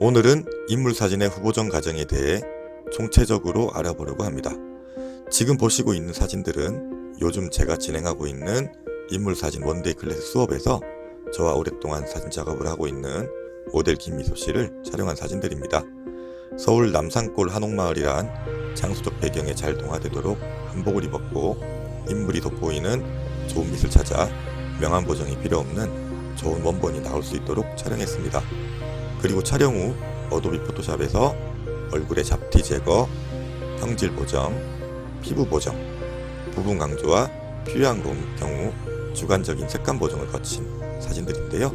오늘은 인물 사진의 후보정 과정에 대해 총체적으로 알아보려고 합니다. 지금 보시고 있는 사진들은 요즘 제가 진행하고 있는 인물 사진 원데이 클래스 수업에서 저와 오랫동안 사진 작업을 하고 있는 모델 김미소 씨를 촬영한 사진들입니다. 서울 남산골 한옥마을이란 장소적 배경에 잘 동화되도록 한복을 입었고 인물이 돋보이는 좋은 빛을 찾아 명암 보정이 필요 없는 좋은 원본이 나올 수 있도록 촬영했습니다. 그리고 촬영 후 어도비 포토샵에서 얼굴의 잡티 제거, 형질 보정, 피부 보정, 부분 강조와 필요한 경우 주관적인 색감 보정을 거친 사진들인데요.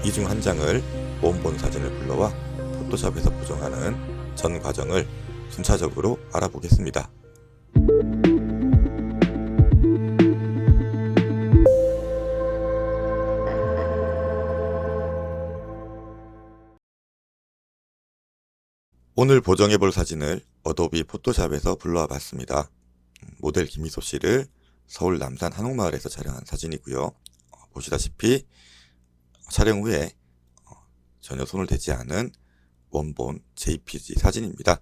이 중 한 장을 원본 사진을 불러와 포토샵에서 보정하는 전 과정을 순차적으로 알아보겠습니다. 오늘 보정해볼 사진을 어도비 포토샵에서 불러와 봤습니다. 모델 김미소 씨를 서울 남산 한옥마을에서 촬영한 사진이고요. 보시다시피 촬영 후에 전혀 손을 대지 않은 원본 JPG 사진입니다.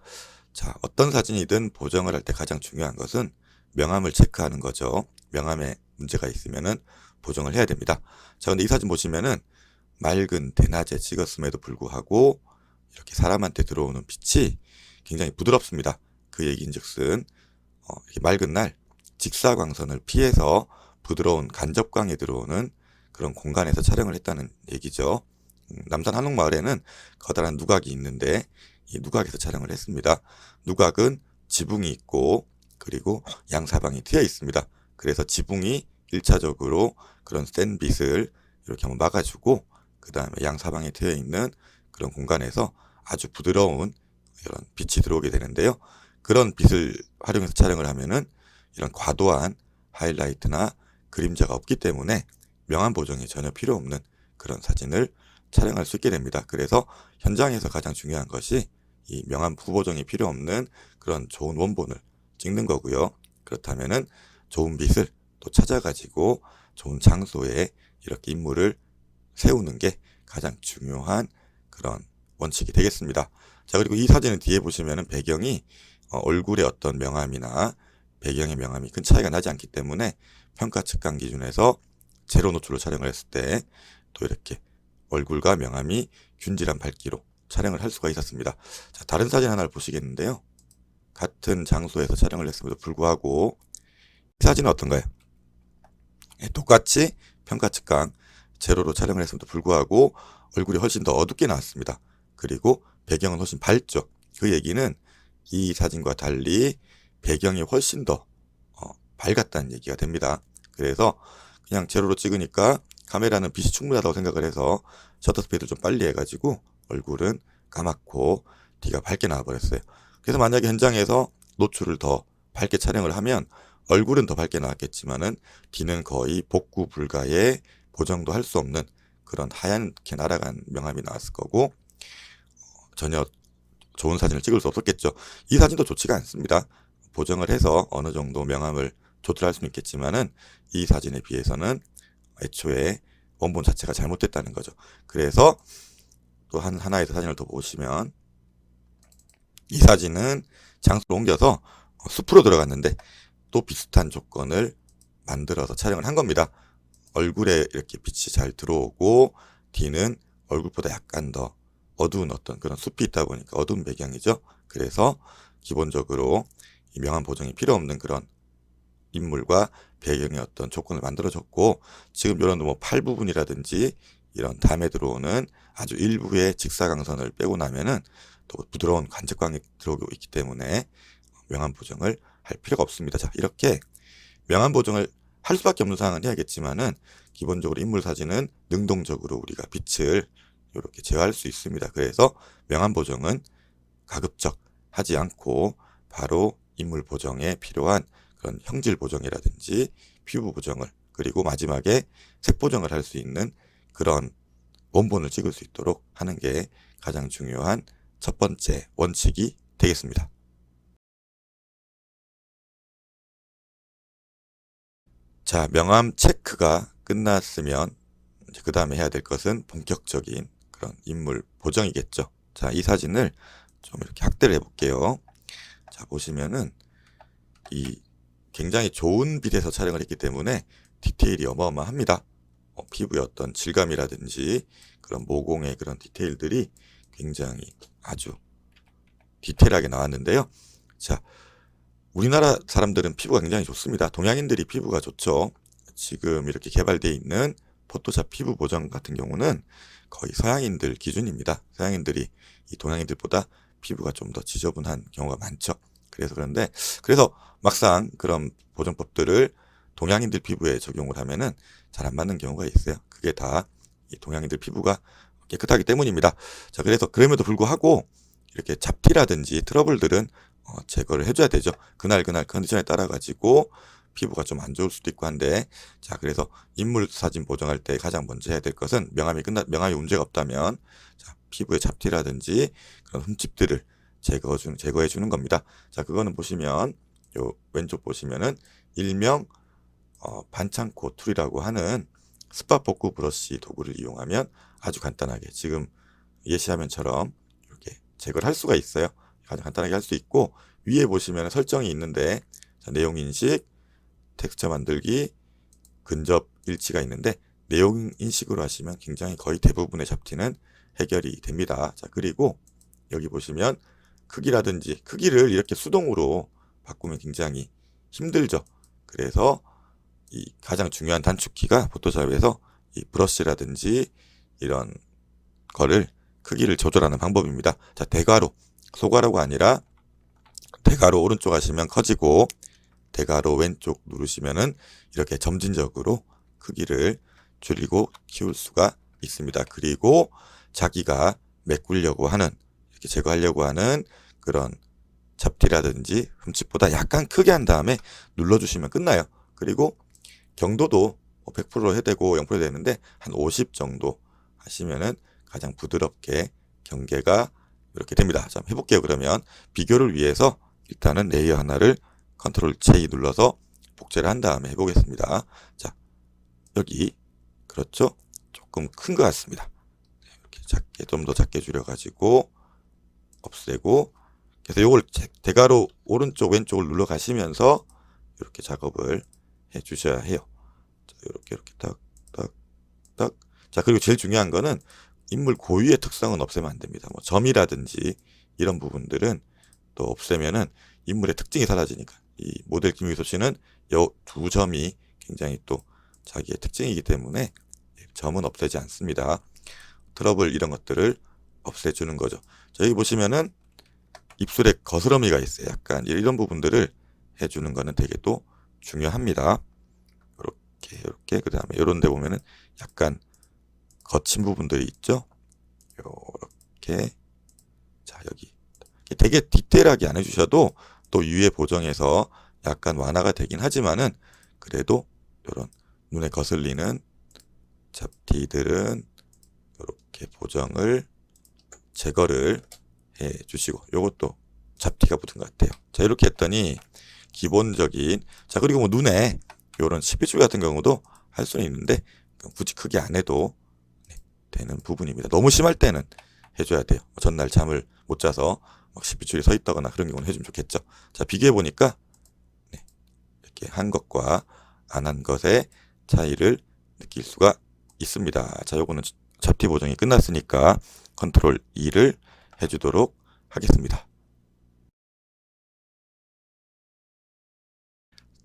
자, 어떤 사진이든 보정을 할 때 가장 중요한 것은 명암을 체크하는 거죠. 명암에 문제가 있으면은 보정을 해야 됩니다. 자, 근데 이 사진 보시면은 맑은 대낮에 찍었음에도 불구하고 이렇게 사람한테 들어오는 빛이 굉장히 부드럽습니다. 그 얘기인즉슨 이렇게 맑은 날 직사광선을 피해서 부드러운 간접광에 들어오는 그런 공간에서 촬영을 했다는 얘기죠. 남산 한옥마을에는 커다란 누각이 있는데 이 누각에서 촬영을 했습니다. 누각은 지붕이 있고 그리고 양사방이 트여 있습니다. 그래서 지붕이 1차적으로 그런 센 빛을 이렇게 한번 막아주고 그 다음에 양사방에 트여 있는 그런 공간에서 아주 부드러운 이런 빛이 들어오게 되는데요. 그런 빛을 활용해서 촬영을 하면은 이런 과도한 하이라이트나 그림자가 없기 때문에 명암 보정이 전혀 필요 없는 그런 사진을 촬영할 수 있게 됩니다. 그래서 현장에서 가장 중요한 것이 이 명암 후보정이 필요 없는 그런 좋은 원본을 찍는 거고요. 그렇다면은 좋은 빛을 또 찾아가지고 좋은 장소에 이렇게 인물을 세우는 게 가장 중요한 그런 원칙이 되겠습니다. 자, 그리고 이 사진은 뒤에 보시면은 배경이 얼굴의 어떤 명암이나 배경의 명암이 큰 차이가 나지 않기 때문에 평가 측강 기준에서 제로 노출로 촬영을 했을 때 또 이렇게 얼굴과 명암이 균질한 밝기로 촬영을 할 수가 있었습니다. 자, 다른 사진 하나를 보시겠는데요. 같은 장소에서 촬영을 했음에도 불구하고 이 사진은 어떤가요? 똑같이 평가 측강 제로로 촬영을 했음에도 불구하고 얼굴이 훨씬 더 어둡게 나왔습니다. 그리고 배경은 훨씬 밝죠. 그 얘기는 이 사진과 달리 배경이 훨씬 더 밝았다는 얘기가 됩니다. 그래서 그냥 제로로 찍으니까 카메라는 빛이 충분하다고 생각을 해서 셔터 스피드 좀 빨리 해가지고 얼굴은 까맣고 뒤가 밝게 나와버렸어요. 그래서 만약에 현장에서 노출을 더 밝게 촬영을 하면 얼굴은 더 밝게 나왔겠지만은 뒤는 거의 복구 불가의 보정도 할 수 없는 그런 하얗게 날아간 명암이 나왔을 거고 전혀 좋은 사진을 찍을 수 없었겠죠. 이 사진도 좋지가 않습니다. 보정을 해서 어느 정도 명암을 조절할 수는 있겠지만은 이 사진에 비해서는 애초에 원본 자체가 잘못됐다는 거죠. 그래서 또 하나의 사진을 더 보시면 이 사진은 장소를 옮겨서 숲으로 들어갔는데 또 비슷한 조건을 만들어서 촬영을 한 겁니다. 얼굴에 이렇게 빛이 잘 들어오고 뒤는 얼굴보다 약간 더 어두운 어떤 그런 숲이 있다 보니까 어두운 배경이죠. 그래서 기본적으로 이 명암 보정이 필요 없는 그런 인물과 배경의 어떤 조건을 만들어줬고 지금 이런 뭐 팔 부분이라든지 이런 담에 들어오는 아주 일부의 직사광선을 빼고 나면은 또 부드러운 간접광이 들어오고 있기 때문에 명암 보정을 할 필요가 없습니다. 자, 이렇게 명암 보정을 할 수밖에 없는 상황은 해야겠지만은 기본적으로 인물 사진은 능동적으로 우리가 빛을 이렇게 제어할 수 있습니다. 그래서 명암 보정은 가급적 하지 않고 바로 인물 보정에 필요한 그런 형질 보정이라든지 피부 보정을 그리고 마지막에 색 보정을 할 수 있는 그런 원본을 찍을 수 있도록 하는 게 가장 중요한 첫 번째 원칙이 되겠습니다. 자, 명암 체크가 끝났으면 그 다음에 해야 될 것은 본격적인 그런 인물 보정이겠죠. 자, 이 사진을 좀 이렇게 확대를 해볼게요. 자, 보시면은 이 굉장히 좋은 빛에서 촬영을 했기 때문에 디테일이 어마어마합니다. 피부의 어떤 질감이라든지 그런 모공의 그런 디테일들이 굉장히 아주 디테일하게 나왔는데요. 자, 우리나라 사람들은 피부가 굉장히 좋습니다. 동양인들이 피부가 좋죠. 지금 이렇게 개발되어 있는 포토샵 피부 보정 같은 경우는 거의 서양인들 기준입니다. 서양인들이 이 동양인들보다 피부가 좀 더 지저분한 경우가 많죠. 그래서 막상 그런 보정법들을 동양인들 피부에 적용을 하면은 잘 안 맞는 경우가 있어요. 그게 다 이 동양인들 피부가 깨끗하기 때문입니다. 자, 그래서 그럼에도 불구하고 이렇게 잡티라든지 트러블들은 제거를 해줘야 되죠. 그날 컨디션에 따라 가지고 피부가 좀 안 좋을 수도 있고 한데, 자, 그래서 인물 사진 보정할 때 가장 먼저 해야 될 것은 명암이 문제가 없다면, 자, 피부의 잡티라든지 그런 흠집들을 제거해 주는 겁니다. 자, 그거는 보시면 요 왼쪽 보시면은 일명 반창고 툴이라고 하는 스팟 복구 브러쉬 도구를 이용하면 아주 간단하게 지금 예시화면처럼 이렇게 제거를 할 수가 있어요. 아주 간단하게 할 수 있고, 위에 보시면 설정이 있는데, 자, 내용 인식, 텍스처 만들기, 근접 일치가 있는데, 내용 인식으로 하시면 굉장히 거의 대부분의 잡티는 해결이 됩니다. 자, 그리고 여기 보시면 크기를 이렇게 수동으로 바꾸면 굉장히 힘들죠. 그래서 이 가장 중요한 단축키가 포토샵에서 이 브러쉬라든지 이런 거를 크기를 조절하는 방법입니다. 자, 대괄호, 소괄호가 아니라 대괄호 오른쪽 하시면 커지고, 대괄호 왼쪽 누르시면은 이렇게 점진적으로 크기를 줄이고 키울 수가 있습니다. 그리고 자기가 메꾸려고 하는, 이렇게 제거하려고 하는 그런 잡티라든지 흠집보다 약간 크게 한 다음에 눌러주시면 끝나요. 그리고 경도도 100% 해되고 0% 되는데 한 50 정도 하시면은 가장 부드럽게 경계가 이렇게 됩니다. 자, 해볼게요. 그러면 비교를 위해서 일단은 레이어 하나를 컨트롤 J 눌러서 복제를 한 다음에 해보겠습니다. 자, 여기 그렇죠? 조금 큰 것 같습니다. 이렇게 좀 더 작게 줄여가지고 없애고, 그래서 이걸 대괄호 오른쪽 왼쪽을 눌러 가시면서 이렇게 작업을 해 주셔야 해요. 자, 이렇게 딱. 자, 그리고 제일 중요한 거는 인물 고유의 특성은 없애면 안 됩니다. 뭐 점이라든지 이런 부분들은 또 없애면은 인물의 특징이 사라지니까. 이 모델 김유소 씨는 이 두 점이 굉장히 또 자기의 특징이기 때문에 점은 없애지 않습니다. 트러블 이런 것들을 없애주는 거죠. 자, 여기 보시면은 입술에 거스러미가 있어요. 약간 이런 부분들을 해주는 거는 되게 또 중요합니다. 이렇게 그 다음에 이런 데 보면은 약간 거친 부분들이 있죠. 요렇게. 자, 여기 되게 디테일하게 안 해주셔도 또 위에 보정해서 약간 완화가 되긴 하지만은 그래도 이런 눈에 거슬리는 잡티들은 이렇게 보정을 제거를 해 주시고, 요것도 잡티가 붙은 것 같아요. 자, 이렇게 했더니 기본적인, 자, 그리고 뭐 눈에 요런 십이줄 같은 경우도 할 수는 있는데 굳이 크게 안 해도 되는 부분입니다. 너무 심할 때는 해줘야 돼요. 전날 잠을 못 자서 막 십이줄이 서 있다거나 그런 경우는 해주면 좋겠죠. 자, 비교해 보니까 이렇게 한 것과 안 한 것의 차이를 느낄 수가 있습니다. 자, 요거는 잡티 보정이 끝났으니까 컨트롤 E를 해주도록 하겠습니다.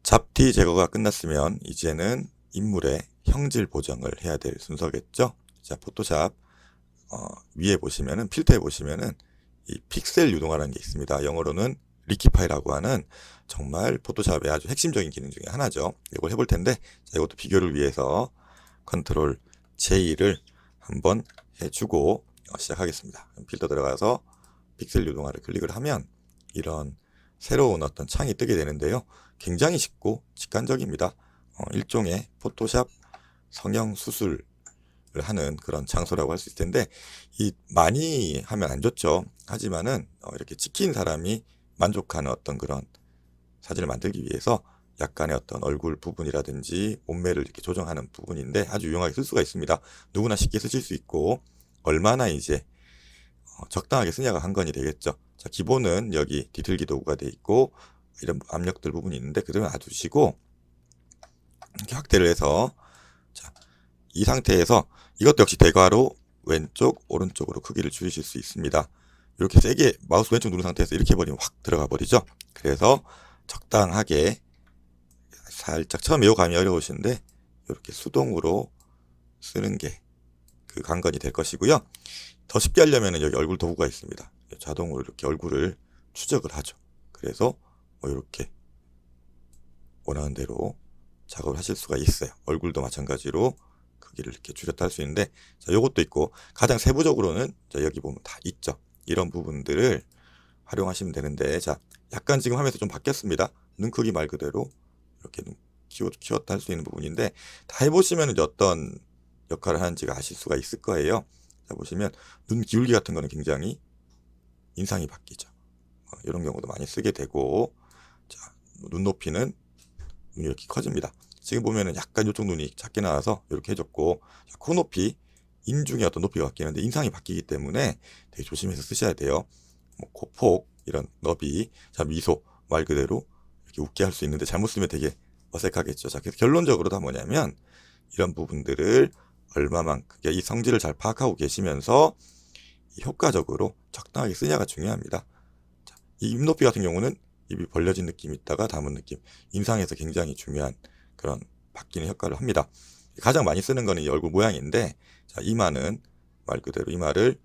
잡티 제거가 끝났으면 이제는 인물의 형질 보정을 해야 될 순서겠죠. 자, 포토샵 위에 보시면은 필터에 보시면은 이 픽셀 유동화라는 게 있습니다. 영어로는 리키파이라고 하는 정말 포토샵의 아주 핵심적인 기능 중에 하나죠. 이걸 해볼 텐데, 자, 이것도 비교를 위해서 컨트롤 J를 한번 해주고 시작하겠습니다. 필터 들어가서 픽셀 유동화를 클릭을 하면 이런 새로운 어떤 창이 뜨게 되는데요. 굉장히 쉽고 직관적입니다. 일종의 포토샵 성형 수술을 하는 그런 장소라고 할 수 있을 텐데, 이 많이 하면 안 좋죠. 하지만은 이렇게 찍힌 사람이 만족하는 어떤 그런 사진을 만들기 위해서 약간의 어떤 얼굴 부분이라든지 몸매를 이렇게 조정하는 부분인데 아주 유용하게 쓸 수가 있습니다. 누구나 쉽게 쓰실 수 있고, 얼마나 이제 적당하게 쓰냐가 관건이 되겠죠. 자, 기본은 여기 뒤틀기 도구가 돼 있고 이런 압력들 부분이 있는데 그대로 놔두시고 이렇게 확대를 해서 자, 이 상태에서 이것도 역시 대괄호 왼쪽 오른쪽으로 크기를 줄이실 수 있습니다. 이렇게 세게 마우스 왼쪽 누른 상태에서 이렇게 해버리면 확 들어가 버리죠. 그래서 적당하게 살짝 처음 외워감이 어려우신데 이렇게 수동으로 쓰는 게 그 관건이 될 것이고요. 더 쉽게 하려면 여기 얼굴 도구가 있습니다. 자동으로 이렇게 얼굴을 추적을 하죠. 그래서 뭐 이렇게 원하는 대로 작업을 하실 수가 있어요. 얼굴도 마찬가지로 크기를 이렇게 줄였다 할 수 있는데, 자, 요것도 있고, 가장 세부적으로는, 자, 여기 보면 다 있죠. 이런 부분들을 활용하시면 되는데, 자, 약간 지금 화면에서 좀 바뀌었습니다. 눈 크기 말 그대로 이렇게 키웠다 할 수 있는 부분인데, 다 해보시면 이제 어떤 역할을 하는지가 아실 수가 있을 거예요. 자, 보시면, 눈 기울기 같은 거는 굉장히 인상이 바뀌죠. 이런 경우도 많이 쓰게 되고, 자, 눈높이는 눈이 이렇게 커집니다. 지금 보면은 약간 이쪽 눈이 작게 나와서 이렇게 해줬고, 코 높이, 인중의 어떤 높이가 바뀌는데 인상이 바뀌기 때문에 되게 조심해서 쓰셔야 돼요. 뭐 코폭, 이런 너비, 자, 미소, 말 그대로 이렇게 웃게 할 수 있는데 잘못 쓰면 되게 어색하겠죠. 자, 그래서 결론적으로 다 뭐냐면 이런 부분들을 얼마만큼, 이 성질을 잘 파악하고 계시면서 효과적으로 적당하게 쓰냐가 중요합니다. 자, 이 입 높이 같은 경우는 입이 벌려진 느낌이 있다가 담은 느낌, 인상에서 굉장히 중요한 그런 바뀌는 효과를 합니다. 가장 많이 쓰는 거는 이 얼굴 모양인데, 자, 이마는 말 그대로 이마를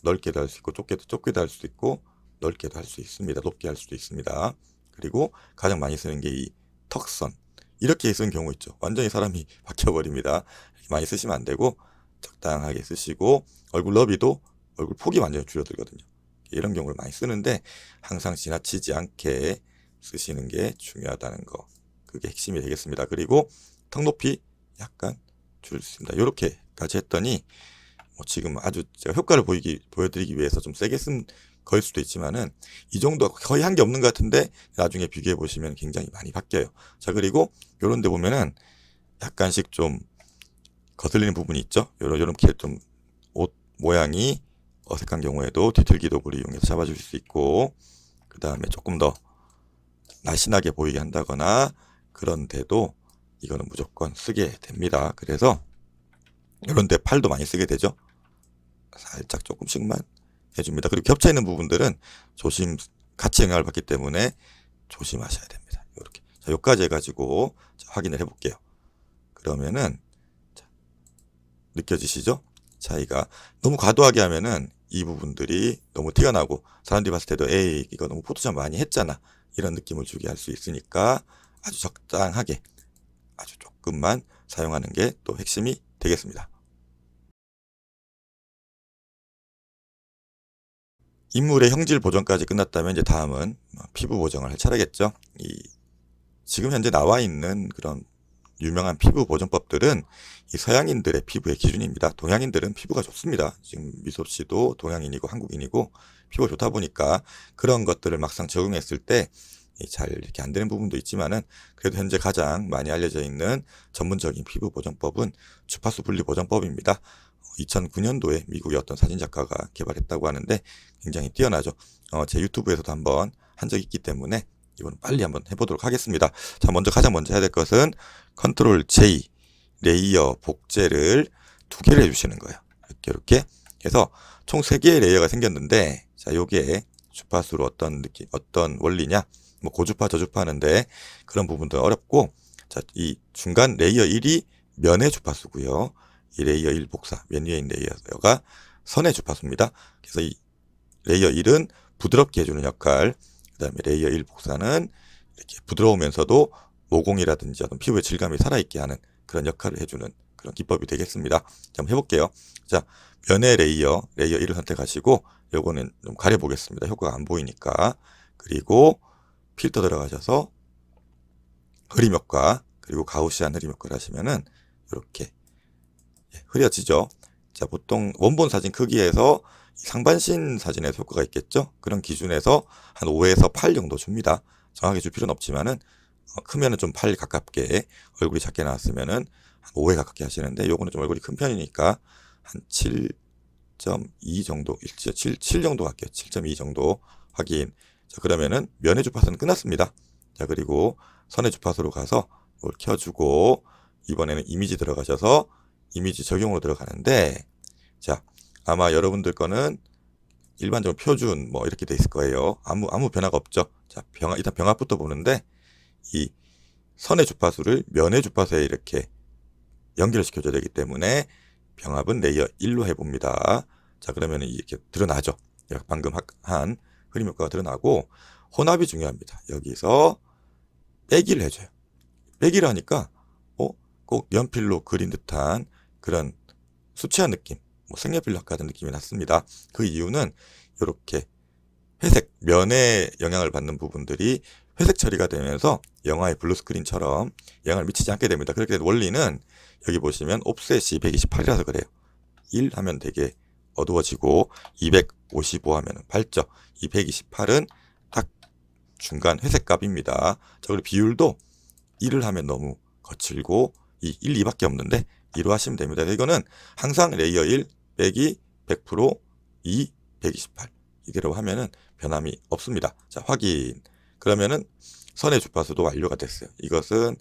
넓게도 할 수 있고 좁게도 할 수 있고 넓게도 할 수 있습니다. 높게 할 수도 있습니다. 그리고 가장 많이 쓰는 게 이 턱선, 이렇게 쓰는 경우 있죠. 완전히 사람이 바뀌어버립니다. 이렇게 많이 쓰시면 안 되고 적당하게 쓰시고, 얼굴 너비도 얼굴 폭이 완전히 줄어들거든요. 이런 경우를 많이 쓰는데 항상 지나치지 않게 쓰시는 게 중요하다는 거, 그게 핵심이 되겠습니다. 그리고 턱 높이 약간 줄일 수 있습니다. 이렇게까지 했더니 뭐 지금 아주 제가 효과를 보여드리기 위해서 좀 세게 쓴 거일 수도 있지만은 이 정도 거의 한 게 없는 것 같은데 나중에 비교해 보시면 굉장히 많이 바뀌어요. 자, 그리고 요런 데 보면은 약간씩 좀 거슬리는 부분이 있죠. 요렇게 좀 옷 모양이 어색한 경우에도 뒤틀기 도구를 이용해서 잡아줄 수 있고, 그 다음에 조금 더 날씬하게 보이게 한다거나 그런데도 이거는 무조건 쓰게 됩니다. 그래서 이런데 팔도 많이 쓰게 되죠. 살짝 조금씩만 해줍니다. 그리고 겹쳐 있는 부분들은 같이 영향을 받기 때문에 조심하셔야 됩니다. 이렇게. 자, 여기까지 해가지고 확인을 해볼게요. 그러면은 자, 느껴지시죠? 차이가 너무 과도하게 하면은 이 부분들이 너무 티가 나고 사람들이 봤을 때도 에이 이거 너무 포토샵 많이 했잖아 이런 느낌을 주게 할 수 있으니까 아주 적당하게 아주 조금만 사용하는 게 또 핵심이 되겠습니다. 인물의 형질 보정까지 끝났다면 이제 다음은 피부 보정을 할 차례겠죠. 지금 현재 나와 있는 그런 유명한 피부 보정법들은 이 서양인들의 피부의 기준입니다. 동양인들은 피부가 좋습니다. 지금 미소 씨도 동양인이고 한국인이고 피부가 좋다 보니까 그런 것들을 막상 적용했을 때 잘 이렇게 안 되는 부분도 있지만은 그래도 현재 가장 많이 알려져 있는 전문적인 피부 보정법은 주파수 분리 보정법입니다. 2009년도에 미국의 어떤 사진작가가 개발했다고 하는데 굉장히 뛰어나죠. 제 유튜브에서도 한번 한 적이 있기 때문에 이건 빨리 한번 해보도록 하겠습니다. 자, 가장 먼저 해야 될 것은 컨트롤 J 레이어 복제를 2개를 해주시는 거예요. 이렇게 해서 총 3개의 레이어가 생겼는데, 자, 요게 주파수로 어떤 원리냐, 뭐 고주파 저주파 하는데 그런 부분도 어렵고, 자, 이 중간 레이어 1이 면의 주파수고요. 이 레이어 1 복사, 맨 위에 있는 레이어가 선의 주파수입니다. 그래서 이 레이어 1은 부드럽게 해주는 역할, 그 다음에 레이어 1 복사는 이렇게 부드러우면서도 모공이라든지 어떤 피부의 질감이 살아있게 하는 그런 역할을 해주는 그런 기법이 되겠습니다. 자, 한번 해볼게요. 자, 면의 레이어 1을 선택하시고, 요거는 좀 가려보겠습니다. 효과가 안 보이니까. 그리고 필터 들어가셔서 흐림 효과, 그리고 가우시안 흐림 효과를 하시면은 이렇게 흐려지죠. 자, 보통 원본 사진 크기에서 상반신 사진에서 효과가 있겠죠. 그런 기준에서 한 5에서 8 정도 줍니다. 정확하게 줄 필요는 없지만은 크면은 좀 8 가깝게, 얼굴이 작게 나왔으면은 한 5에 가깝게 하시는데 요거는 좀 얼굴이 큰 편이니까 한 7 7.2 정도, 7 정도 할게요. 7.2 정도 확인. 자, 그러면은 면의 주파수는 끝났습니다. 자, 그리고 선의 주파수로 가서 이걸 켜주고, 이번에는 이미지 들어가셔서 이미지 적용으로 들어가는데, 자, 아마 여러분들 거는 일반적으로 표준 뭐 이렇게 돼 있을 거예요. 아무 변화가 없죠. 자, 일단 병합부터 보는데, 이 선의 주파수를 면의 주파수에 이렇게 연결시켜줘야 되기 때문에 병합은 레이어 1로 해봅니다. 자, 그러면 이렇게 드러나죠. 방금 한 흐림 효과가 드러나고, 혼합이 중요합니다. 여기서 빼기를 해줘요. 빼기를 하니까 꼭 연필로 그린 듯한 그런 수채화 느낌, 뭐 색연필로 같은 느낌이 났습니다. 그 이유는 이렇게 회색, 면에 영향을 받는 부분들이 회색 처리가 되면서 영화의 블루스크린처럼 영향을 미치지 않게 됩니다. 그렇게 원리는 여기 보시면 옵셋이 128이라서 그래요. 1 하면 되게 어두워지고 255 하면 밝죠. 이 128은 딱 중간 회색 값입니다. 자, 그리고 비율도 1을 하면 너무 거칠고 1, 2밖에 없는데 2로 하시면 됩니다. 이거는 항상 레이어 1 빼기 100% 2, 128 이대로 하면은 변함이 없습니다. 자, 확인. 그러면은 선의 주파수도 완료가 됐어요. 이것은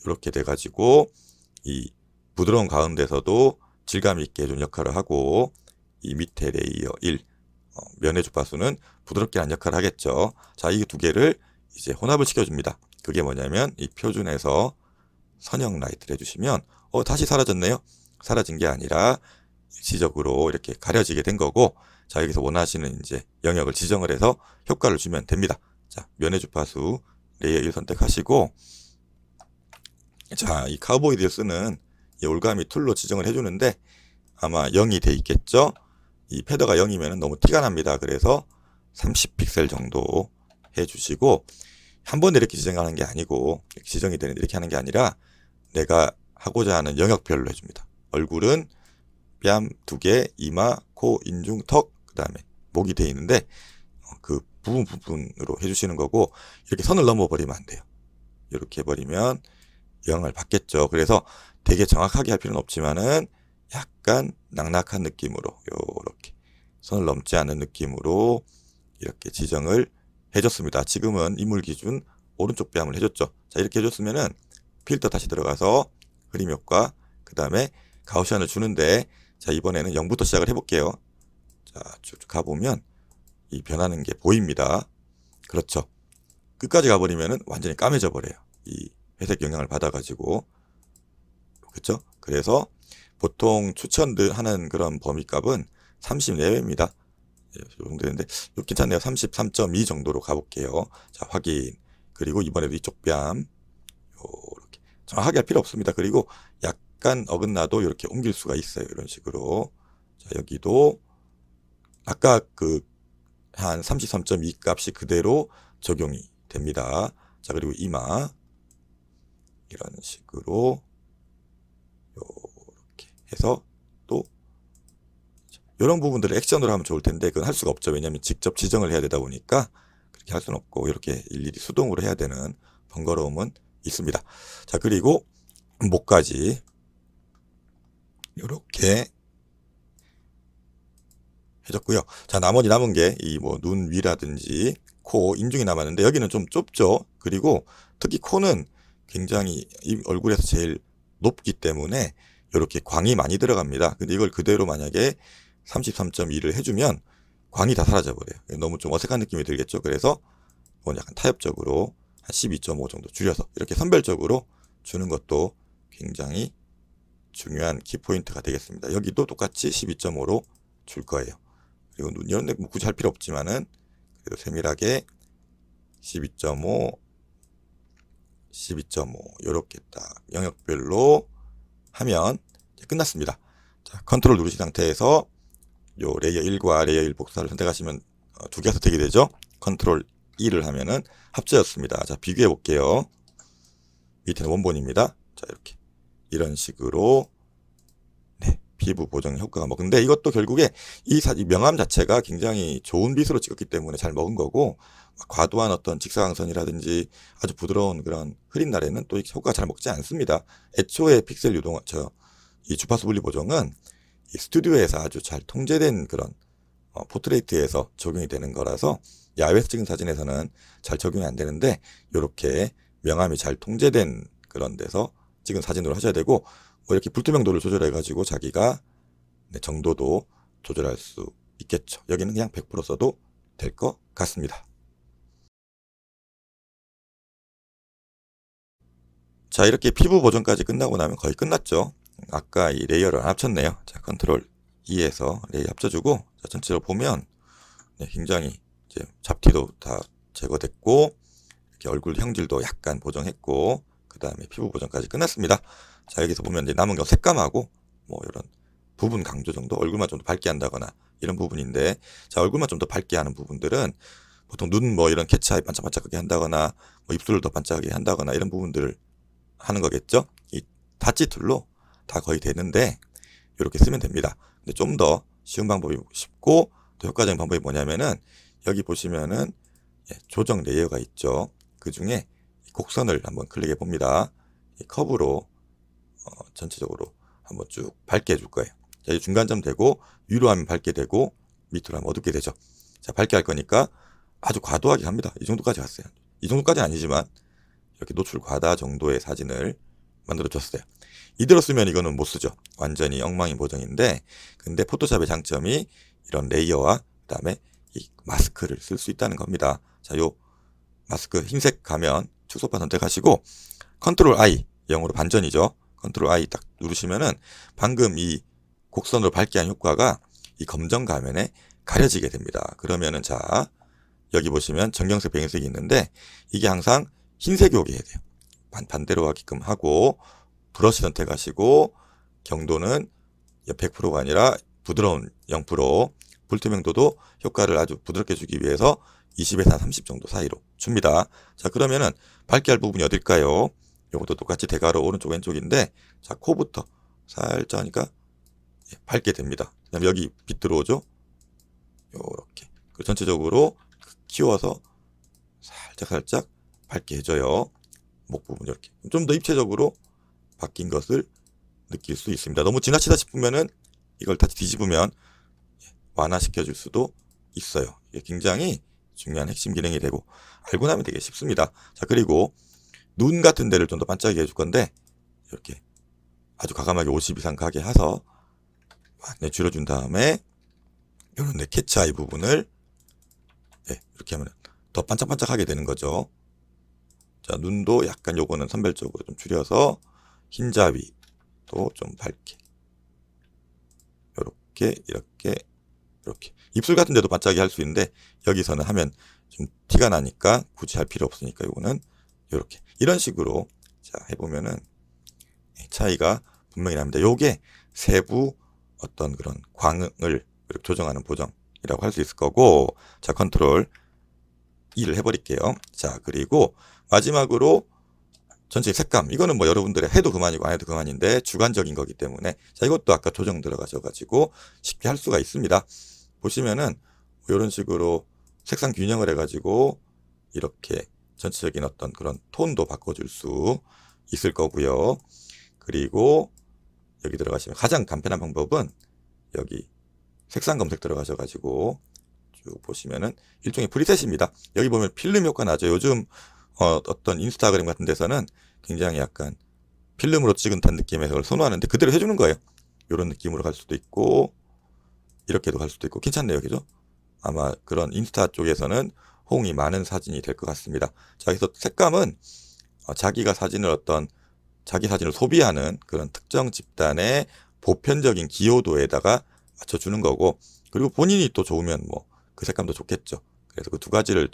이렇게 돼가지고 이 부드러운 가운데서도 질감 있게 해준 역할을 하고, 이 밑에 레이어 1 면의 주파수는 부드럽게 한 역할을 하겠죠. 자, 이 두 개를 이제 혼합을 시켜줍니다. 그게 뭐냐면 이 표준에서 선형 라이트를 해주시면 다시 사라졌네요. 사라진 게 아니라 일시적으로 이렇게 가려지게 된 거고, 자, 여기서 원하시는 이제 영역을 지정을 해서 효과를 주면 됩니다. 자, 면의 주파수 레이어 1 선택하시고, 자, 이 카우보이드를 쓰는 이 올가미 툴로 지정을 해주는데 아마 0이 돼 있겠죠. 이 패더가 0이면 너무 티가 납니다. 그래서 30픽셀 정도 해주시고, 한 번에 이렇게 지정하는 게 아니고, 지정이 되는 이렇게 하는 게 아니라 내가 하고자 하는 영역별로 해줍니다. 얼굴은 뺨 2개, 이마, 코, 인중, 턱, 그 다음에 목이 돼 있는데 그 부분으로 해주시는 거고, 이렇게 선을 넘어버리면 안 돼요. 이렇게 해버리면 영향을 받겠죠. 그래서 되게 정확하게 할 필요는 없지만은 약간 낙낙한 느낌으로 요렇게 선을 넘지 않는 느낌으로 이렇게 지정을 해줬습니다. 지금은 인물 기준 오른쪽 뺨을 해줬죠. 자, 이렇게 해줬으면은 필터 다시 들어가서 흐림 효과, 그 다음에 가우시안을 주는데, 자, 이번에는 0부터 시작을 해볼게요. 자, 쭉 가보면 이 변하는 게 보입니다. 그렇죠. 끝까지 가버리면은 완전히 까매져 버려요. 이 회색 영향을 받아가지고. 그렇죠? 그래서 보통 추천들 하는 그런 범위값은 30 내외입니다. 이 정도 되는데, 이거 괜찮네요. 33.2 정도로 가볼게요. 자, 확인. 그리고 이번에도 이쪽 뺨 요렇게 정확하게 할 필요 없습니다. 그리고 약간 어긋나도 이렇게 옮길 수가 있어요. 이런 식으로. 자, 여기도 아까 한 33.2 값이 그대로 적용이 됩니다. 자, 그리고 이마 이런 식으로 요렇게 해서 또 이런 부분들을 액션으로 하면 좋을 텐데 그건 할 수가 없죠. 왜냐하면 직접 지정을 해야 되다 보니까 그렇게 할 수는 없고, 이렇게 일일이 수동으로 해야 되는 번거로움은 있습니다. 자, 그리고 목까지 이렇게 해줬고요. 자, 나머지 남은 게 이 뭐 눈 위라든지 코, 인중이 남았는데 여기는 좀 좁죠. 그리고 특히 코는 굉장히 이 얼굴에서 제일 높기 때문에 이렇게 광이 많이 들어갑니다. 근데 이걸 그대로 만약에 33.2를 해주면 광이 다 사라져 버려요. 너무 좀 어색한 느낌이 들겠죠. 그래서 뭐 약간 타협적으로 한 12.5 정도 줄여서 이렇게 선별적으로 주는 것도 굉장히 중요한 키포인트가 되겠습니다. 여기도 똑같이 12.5로 줄 거예요. 그리고 눈 이런 데 뭐 굳이 할 필요 없지만은 그래도 세밀하게 12.5, 12.5 이렇게 딱 영역별로 하면 이제 끝났습니다. 자, 컨트롤 누르신 상태에서 요 레이어 1과 레이어 1 복사를 선택하시면 두 개가 선택이 되죠. 컨트롤 2를 하면은 합쳐졌습니다. 자, 비교해 볼게요. 밑에는 원본입니다. 자, 이렇게 이런 식으로 피부 보정 효과가 근데 이것도 결국에 이 명암 자체가 굉장히 좋은 빛으로 찍었기 때문에 잘 먹은 거고, 과도한 어떤 직사광선이라든지 아주 부드러운 그런 흐린 날에는 또 효과가 잘 먹지 않습니다. 애초에 픽셀 유동 이 주파수 분리 보정은 이 스튜디오에서 아주 잘 통제된 그런 포트레이트에서 적용이 되는 거라서 야외에서 찍은 사진에서는 잘 적용이 안 되는데 이렇게 명암이 잘 통제된 그런 데서 찍은 사진으로 하셔야 되고 뭐 이렇게 불투명도를 조절해 가지고 자기가 정도도 조절할 수 있겠죠. 여기는 그냥 100% 써도 될 것 같습니다. 자, 이렇게 피부 보정까지 끝나고 나면 거의 끝났죠. 아까 이 레이어를 안 합쳤네요. 자, 컨트롤 E에서 레이어 합쳐주고, 자, 전체로 보면, 굉장히 이제 잡티도 다 제거됐고, 이렇게 얼굴 형질도 약간 보정했고, 그 다음에 피부 보정까지 끝났습니다. 자, 여기서 보면 이제 남은 거 색감하고, 뭐 이런 부분 강조 정도, 얼굴만 좀 더 밝게 한다거나, 이런 부분인데, 자, 얼굴만 좀 더 밝게 하는 부분들은, 보통 눈 뭐 이런 캐치 아이 반짝반짝하게 한다거나, 뭐 입술을 더 반짝하게 한다거나, 이런 부분들을 하는 거겠죠. 이 다치 툴로 다 거의 되는데 이렇게 쓰면 됩니다. 근데 좀 더 쉬운 방법이 쉽고 또 효과적인 방법이 뭐냐면은 여기 보시면은 조정 레이어가 있죠. 그 중에 곡선을 한번 클릭해 봅니다. 이 커브로 전체적으로 한번 쭉 밝게 해줄 거예요. 자, 이 중간점 되고 위로 하면 밝게 되고 밑으로 하면 어둡게 되죠. 자, 밝게 할 거니까 아주 과도하게 합니다. 이 정도까지 갔어요. 이 정도까지는 아니지만 이렇게 노출 과다 정도의 사진을 만들어 줬어요. 이대로 쓰면 이거는 못 쓰죠. 완전히 엉망인 보정인데, 근데 포토샵의 장점이 이런 레이어와 그 다음에 이 마스크를 쓸 수 있다는 겁니다. 자, 요 마스크 흰색 가면 축소판 선택하시고 컨트롤 I, 영어로 반전이죠. 컨트롤 I 딱 누르시면은 방금 이 곡선으로 밝게 한 효과가 이 검정 가면에 가려지게 됩니다. 그러면은 자, 여기 보시면 정경색 배경색이 있는데 이게 항상 흰색이 오게 해야 돼요. 반대로 하게끔 하고 브러쉬 선택하시고 경도는 100%가 아니라 부드러운 0%, 불투명도도 효과를 아주 부드럽게 주기 위해서 20에서 30 정도 사이로 줍니다. 자, 그러면은 밝게 할 부분이 어딜까요? 이것도 똑같이 대괄호 오른쪽 왼쪽인데 자, 코부터 살짝 하니까 밝게 됩니다. 그 다음에 여기 빛 들어오죠? 요렇게. 그리고 전체적으로 키워서 살짝 밝게 해줘요. 목 부분 이렇게. 좀 더 입체적으로 바뀐 것을 느낄 수 있습니다. 너무 지나치다 싶으면은 이걸 다시 뒤집으면 완화시켜 줄 수도 있어요. 이게 굉장히 중요한 핵심 기능이 되고 알고 나면 되게 쉽습니다. 자, 그리고 눈 같은 데를 좀 더 반짝이게 해줄 건데 이렇게 아주 과감하게 50 이상 가게 해서 줄여준 다음에 이런 캐치아이 부분을 이렇게 하면 더 반짝반짝하게 되는 거죠. 자, 눈도 약간 요거는 선별적으로 좀 줄여서 흰자위도 좀 밝게 이렇게 입술 같은 데도 반짝이 할 수 있는데 여기서는 하면 좀 티가 나니까 굳이 할 필요 없으니까 요거는 이렇게 이런 식으로 자 해보면은 차이가 분명히 납니다. 요게 세부 어떤 그런 광을 이렇게 조정하는 보정이라고 할 수 있을 거고 자 컨트롤 E를 해버릴게요. 자 그리고 마지막으로 전체 색감 이거는 뭐 여러분들의 해도 그만이고 안 해도 그만인데 주관적인 거기 때문에 자 이것도 아까 조정 들어가셔가지고 쉽게 할 수가 있습니다. 보시면은 이런 식으로 색상 균형을 해가지고 이렇게 전체적인 어떤 그런 톤도 바꿔줄 수 있을 거고요. 그리고 여기 들어가시면 가장 간편한 방법은 여기 색상 검색 들어가셔가지고 쭉 보시면은 일종의 프리셋입니다. 여기 보면 필름 효과 나죠. 요즘 어떤 인스타그램 같은 데서는 굉장히 약간 필름으로 찍은다는 느낌에서 그걸 선호하는데 그대로 해주는 거예요. 이런 느낌으로 갈 수도 있고 이렇게도 갈 수도 있고 괜찮네요. 그죠? 아마 그런 인스타 쪽에서는 호응이 많은 사진이 될 것 같습니다. 자, 그래서 색감은 자기가 자기 사진을 소비하는 그런 특정 집단의 보편적인 기여도에다가 맞춰주는 거고 그리고 본인이 또 좋으면 뭐 그 색감도 좋겠죠. 그래서 그 두 가지를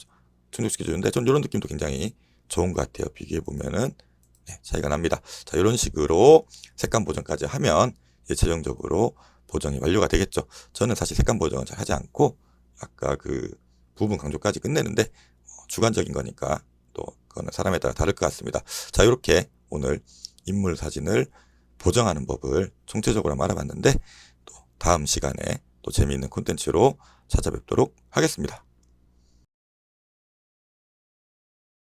충족시켜 주는데 전 이런 느낌도 굉장히 좋은 것 같아요. 비교해 보면은 차이가 납니다. 자, 이런 식으로 색감 보정까지 하면 최종적으로 보정이 완료가 되겠죠. 저는 사실 색감 보정은 잘 하지 않고 아까 그 부분 강조까지 끝내는데 주관적인 거니까 또 그거는 사람에 따라 다를 것 같습니다. 자, 이렇게 오늘 인물 사진을 보정하는 법을 총체적으로 한번 알아봤는데 또 다음 시간에 또 재미있는 콘텐츠로 찾아뵙도록 하겠습니다.